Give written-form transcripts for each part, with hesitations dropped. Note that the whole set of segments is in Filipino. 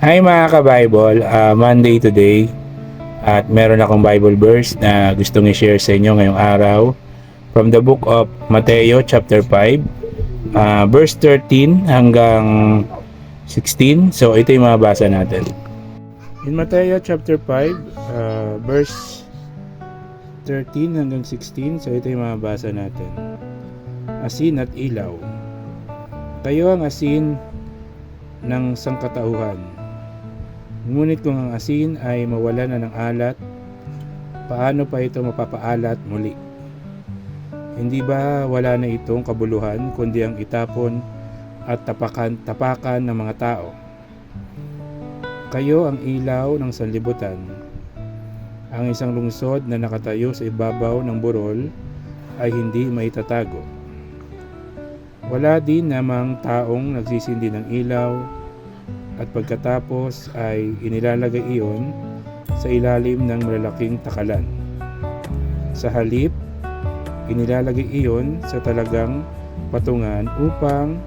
Hi mga ka-Bible, Monday today at meron akong Bible verse na gustong i-share sa inyo ngayong araw from the book of Mateo chapter 5, verse 13 hanggang 16. So ito yung mabasa natin. In Mateo chapter 5, verse 13 hanggang 16, so ito yung mabasa natin. Asin at ilaw. Kayo ang asin ng sangkatauhan. Ngunit kung ang asin ay mawala na ng alat, paano pa ito mapapaalat muli? Hindi ba wala na itong kabuluhan kundi ang itapon at tapakan ng mga tao? Kayo ang ilaw ng sanlibutan. Ang isang lungsod na nakatayo sa ibabaw ng burol ay hindi maitatago. Wala din namang taong nagsisindi ng ilaw at pagkatapos ay inilalagay iyon sa ilalim ng malalaking takalan. Sa halip, inilalagay iyon sa talagang patungan upang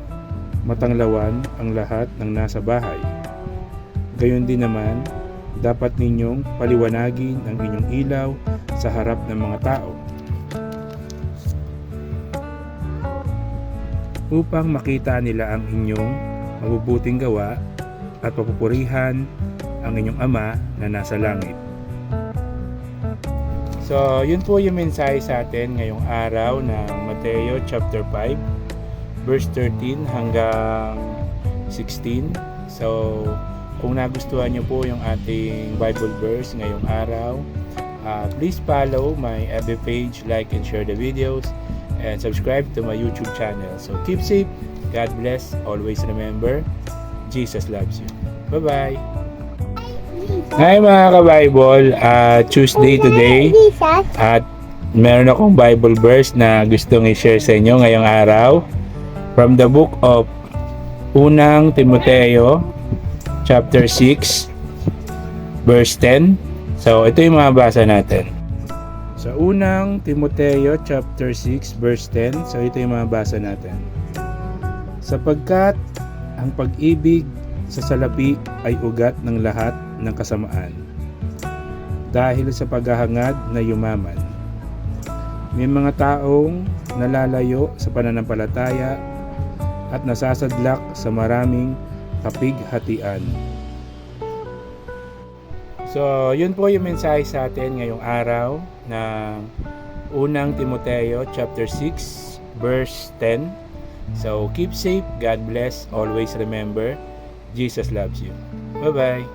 matanglawan ang lahat ng nasa bahay. Gayon din naman, dapat ninyong paliwanagin ang inyong ilaw sa harap ng mga tao, upang makita nila ang inyong mabubuting gawa at papupurihan ang inyong Ama na nasa langit. So, yun po yung mensahe sa atin ngayong araw ng Mateo chapter 5, verse 13 hanggang 16. So, kung nagustuhan nyo po yung ating Bible verse ngayong araw, please follow my FB page, like and share the videos, and subscribe to my YouTube channel. So, keep safe. God bless. Always remember, Jesus loves you. Bye-bye! Hi mga ka-Bible, Tuesday today at meron akong Bible verse na gustong i-share sa inyo ngayong araw from the book of Unang Timoteo chapter 6 verse 10. So ito yung mabasa natin. Sa Unang Timoteo chapter 6 verse 10, so ito yung mabasa natin. Sapagkat ang pag-ibig sa salapi ay ugat ng lahat ng kasamaan, dahil sa paghahangad na yumaman. May mga taong nalalayo sa pananampalataya at nasasadlak sa maraming kapighatian. So, yun po yung mensahe sa atin ngayong araw ng Unang Timoteo chapter 6 verse 10. So, keep safe, God bless, always remember, Jesus loves you. Bye-bye.